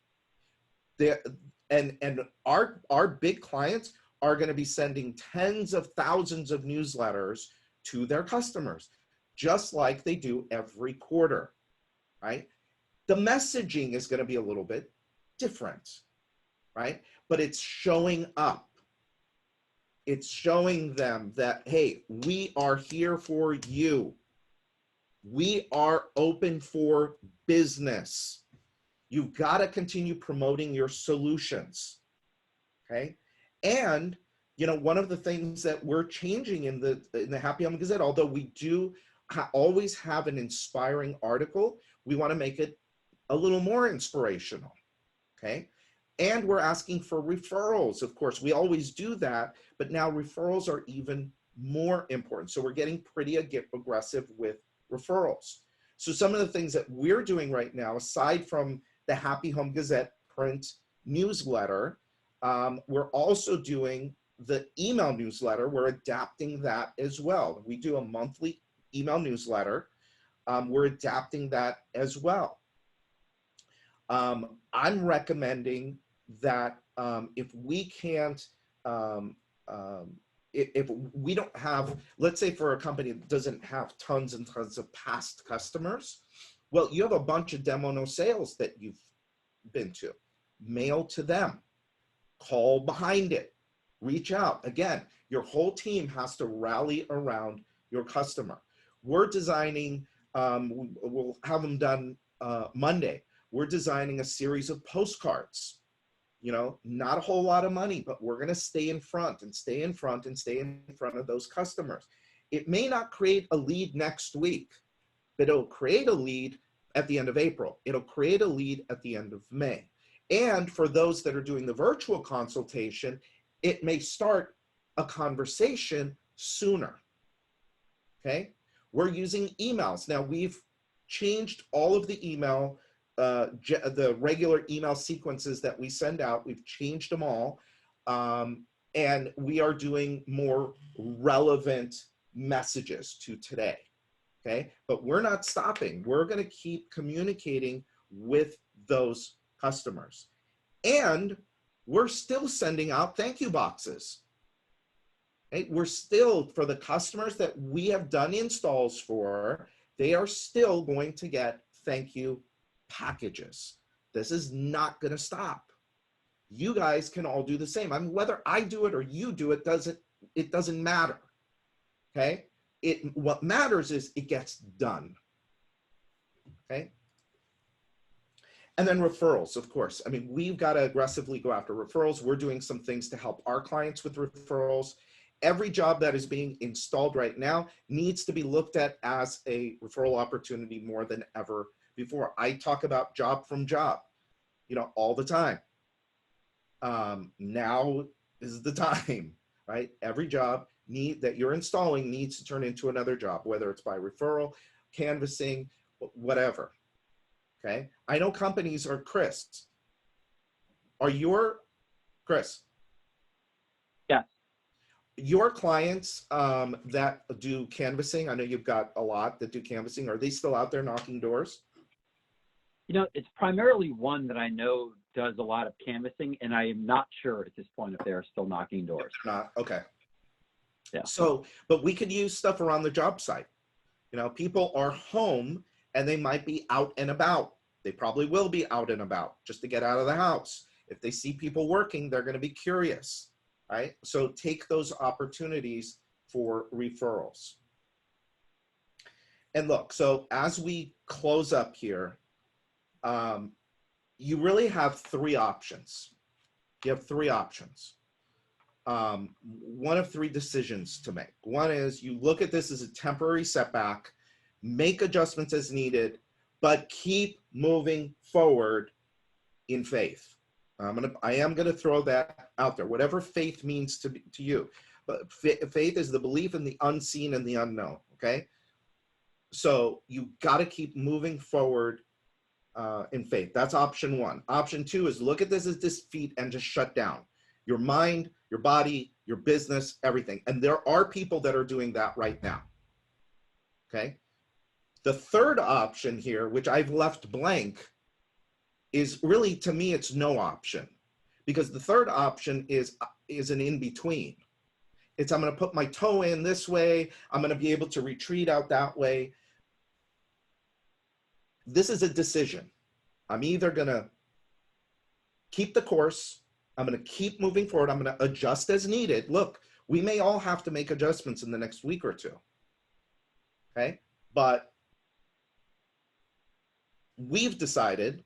And our big clients are going to be sending tens of thousands of newsletters to their customers, just like they do every quarter, right? The messaging is going to be a little bit different, right? But it's showing up. It's showing them that, hey, we are here for you. We are open for business. You've got to continue promoting your solutions, okay? And, one of the things that we're changing in the Happy Home Gazette, although we do always have an inspiring article, we want to make it a little more inspirational, okay? And we're asking for referrals. Of course, we always do that, but now referrals are even more important. So we're getting pretty aggressive with referrals. So some of the things that we're doing right now, aside from the Happy Home Gazette print newsletter, we're also doing the email newsletter. We're adapting that as well. We do a monthly email newsletter. We're adapting that as well. I'm recommending that if we can't, if we don't have, let's say for a company that doesn't have tons and tons of past customers, well, you have a bunch of demo no sales that you've been to. Mail to them. Call behind it. Reach out. Again, your whole team has to rally around your customer. We're designing, we'll have them done Monday. We're designing a series of postcards. Not a whole lot of money, but we're going to stay in front and stay in front and stay in front of those customers. It may not create a lead next week, but it'll create a lead at the end of April. It'll create a lead at the end of May. And for those that are doing the virtual consultation, it may start a conversation sooner. Okay? We're using emails. Now we've changed all of the email, the regular email sequences that we send out. We've changed them all. And we are doing more relevant messages to today. Okay? But we're not stopping. We're going to keep communicating with those customers. And we're still sending out thank you boxes. Right? We're still, for the customers that we have done installs for, they are still going to get thank you packages. This is not going to stop. You guys can all do the same. I mean, whether I do it or you do it, it doesn't matter. Okay? What matters is it gets done. Okay? And then referrals, of course. I mean, we've got to aggressively go after referrals. We're doing some things to help our clients with referrals. Every job that is being installed right now needs to be looked at as a referral opportunity more than ever before. I talk about job from job, all the time. Now is the time, right? Every job that you're installing needs to turn into another job, whether it's by referral, canvassing, whatever. Okay. I know companies are Chris. Chris? Yes. Your clients that do canvassing, I know you've got a lot that do canvassing. Are they still out there knocking doors? It's primarily one that I know does a lot of canvassing, and I am not sure at this point if they're still knocking doors. Not okay. Yeah. So, but we could use stuff around the job site. People are home and they might be out and about. They probably will be out and about just to get out of the house. If they see people working, they're going to be curious, right? So take those opportunities for referrals. And look, so as we close up here, you really have three options. You have three options. One of three decisions to make. One is you look at this as a temporary setback, make adjustments as needed, but keep moving forward in faith. I am gonna throw that out there, whatever faith means to you. But faith is the belief in the unseen and the unknown, okay? So you gotta keep moving forward in faith. That's option one. Option two is look at this as defeat and just shut down. Your mind, your body, your business, everything. And there are people that are doing that right now, okay? The third option here, which I've left blank, is really, to me, it's no option. Because the third option is an in-between. It's I'm going to put my toe in this way. I'm going to be able to retreat out that way. This is a decision. I'm either going to keep the course. I'm going to keep moving forward. I'm going to adjust as needed. Look, we may all have to make adjustments in the next week or two. Okay? But we've decided,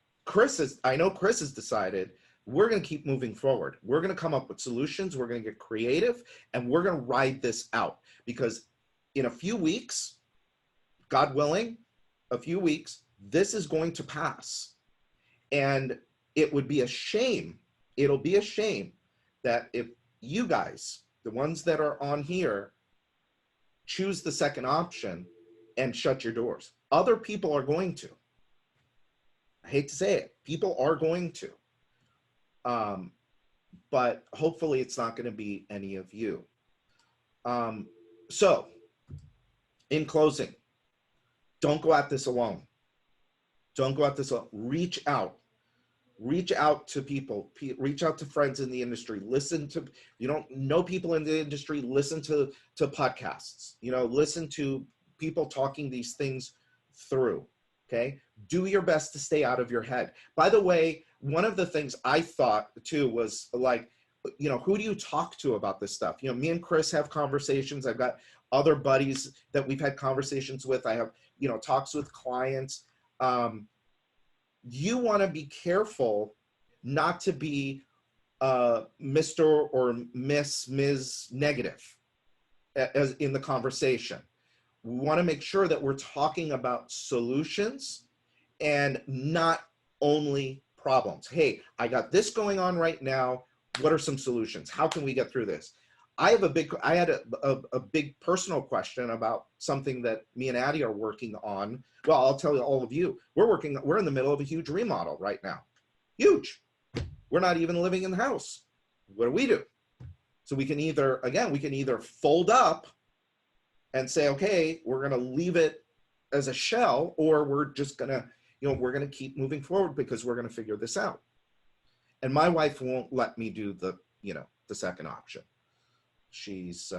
I know Chris has decided, we're going to keep moving forward. We're going to come up with solutions. We're going to get creative, and we're going to ride this out, because in a few weeks, God willing, a few weeks, this is going to pass. And it would be a shame. It'll be a shame that if you guys, the ones that are on here, choose the second option and shut your doors. Other people are going to. I hate to say it, people are going to. But hopefully it's not going to be any of you. So, in closing, don't go at this alone. Don't go at this alone. Reach out. Reach out to people. Reach out to friends in the industry. Listen to, you don't know people in the industry, listen to podcasts. Listen to people talking these things through. Okay? Do your best to stay out of your head. By the way, one of the things I thought too was like, who do you talk to about this stuff? Me and Chris have conversations. I've got other buddies that we've had conversations with. I have, talks with clients. You want to be careful not to be Mr. or Ms. Negative as in the conversation. We want to make sure that we're talking about solutions and not only problems. Hey, I got this going on right now. What are some solutions? How can we get through this? I had a big personal question about something that me and Addie are working on. Well, I'll tell all of you, we're in the middle of a huge remodel right now. Huge. We're not even living in the house. What do? So we can either fold up and say, okay, we're going to leave it as a shell, or we're just going to, we're going to keep moving forward because we're going to figure this out. And my wife won't let me do the, the second option. She's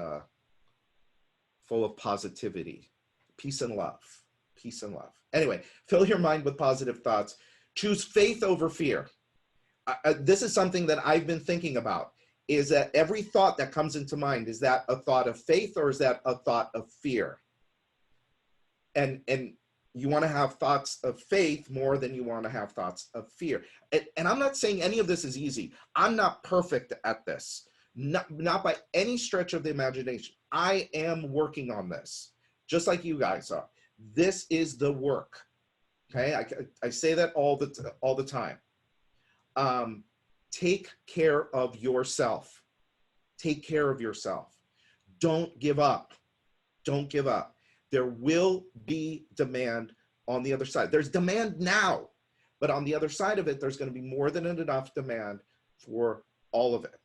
full of positivity, peace and love, peace and love. Anyway, fill your mind with positive thoughts. Choose faith over fear. This is something that I've been thinking about, is that every thought that comes into mind, is that a thought of faith or is that a thought of fear? And you want to have thoughts of faith more than you want to have thoughts of fear. And I'm not saying any of this is easy. I'm not perfect at this, not by any stretch of the imagination. I am working on this, just like you guys are. This is the work. Okay, I say that all the time. Take care of yourself. Take care of yourself. Don't give up. Don't give up. There will be demand on the other side. There's demand now, but on the other side of it, there's going to be more than enough demand for all of it.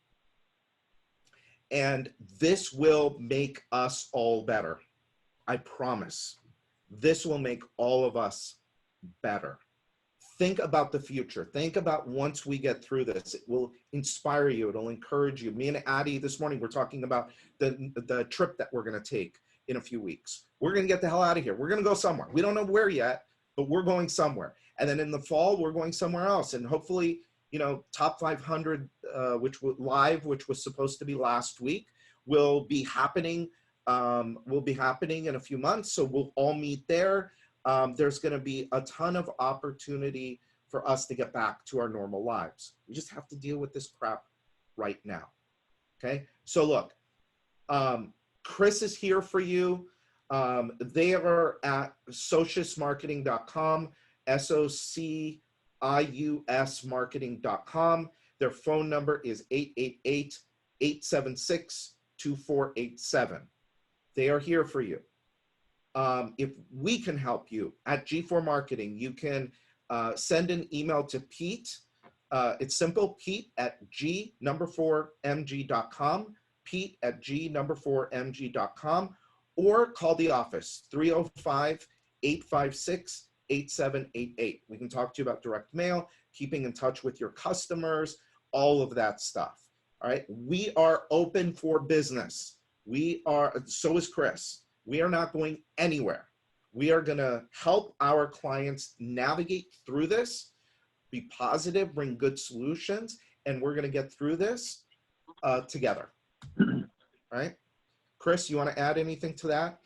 And this will make us all better. I promise. This will make all of us better. Think about the future. Think about once we get through this. It will inspire you. It'll encourage you. Me and Addie this morning, we're talking about the trip that we're going to take in a few weeks. We're going to get the hell out of here. We're going to go somewhere. We don't know where yet, but we're going somewhere. And then in the fall, we're going somewhere else. And hopefully, Top 500, which was supposed to be last week, will be happening. Will be happening in a few months. So we'll all meet there. There's going to be a ton of opportunity for us to get back to our normal lives. We just have to deal with this crap right now. Okay. So look, Chris is here for you. They are at sociusmarketing.com, SOCIUS marketing.com. Their phone number is 888-876-2487. They are here for you. If we can help you at G4 Marketing, you can send an email to Pete. It's simple, Pete at G4MG.com, Pete at G4MG.com, or call the office, 305-856-8788. We can talk to you about direct mail, keeping in touch with your customers, all of that stuff. All right. We are open for business. So is Chris. We are not going anywhere. We are going to help our clients navigate through this, be positive, bring good solutions, and we're going to get through this together. Right? Chris, you want to add anything to that?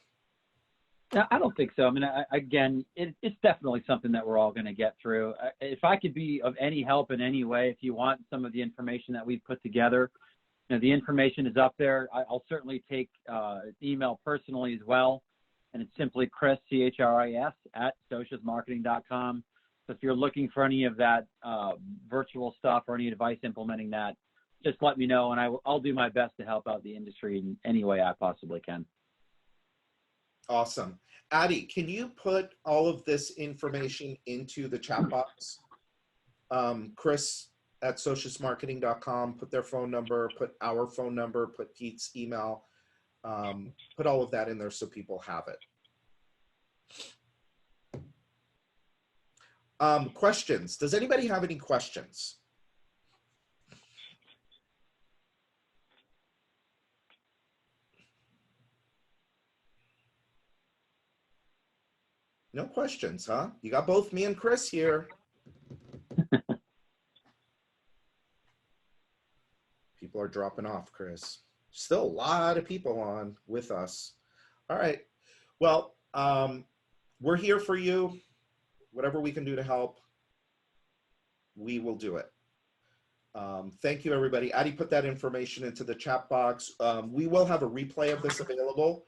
No, I don't think so. I mean, again, it's definitely something that we're all going to get through. If I could be of any help in any way, if you want some of the information that we've put together, the information is up there. I'll certainly take email personally as well. And it's simply Chris, CHRIS, at sociusmarketing.com. So if you're looking for any of that virtual stuff or any advice implementing that, just let me know, and I'll do my best to help out the industry in any way I possibly can. Awesome. Addie, can you put all of this information into the chat box? Chris at sociusmarketing.com, put their phone number, put our phone number, put Pete's email, put all of that in there so people have it. Questions. Does anybody have any questions? No questions, huh? You got both me and Chris here. People are dropping off, Chris. Still a lot of people on with us. All right. Well, we're here for you. Whatever we can do to help, we will do it. Thank you, everybody. Addie put that information into the chat box. We will have a replay of this available.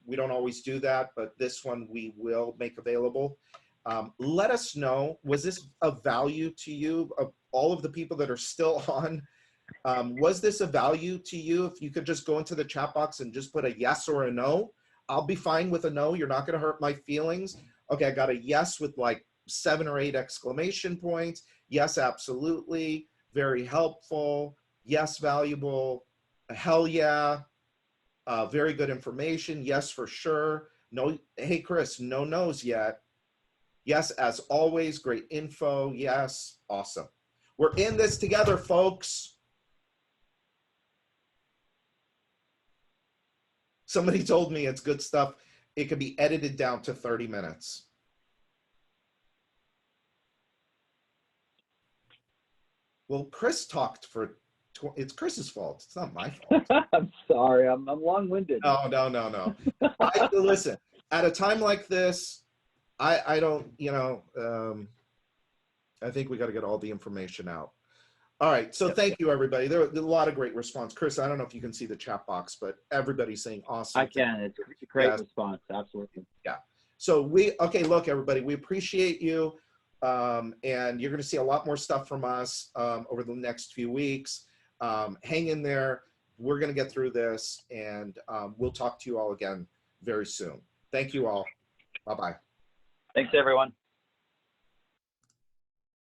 We don't always do that, but this one we will make available. Let us know, was this of value to you, of all of the people that are still on? Was this a value to you? If you could just go into the chat box and just put a yes or a no, I'll be fine with a no. You're not going to hurt my feelings. Okay, I got a yes with like 7 or 8 exclamation points. Yes, absolutely. Very helpful. Yes, valuable. Hell yeah. Very good information. Yes, for sure. No, hey, Chris, no no's yet. Yes, as always, great info. Yes, awesome. We're in this together, folks. Somebody told me it's good stuff. It can be edited down to 30 minutes. Well, Chris talked for, it's Chris's fault. It's not my fault. I'm sorry. I'm long-winded. No. Listen, at a time like this, I don't, I think we got to get all the information out. All right. So thank you, everybody. There are a lot of great response. Chris, I don't know if you can see the chat box, but everybody's saying awesome. I can. It's a great response. Absolutely. Yeah. So okay, look, everybody, we appreciate you. And you're going to see a lot more stuff from us over the next few weeks. Hang in there. We're going to get through this, and we'll talk to you all again very soon. Thank you all. Bye-bye. Thanks, everyone.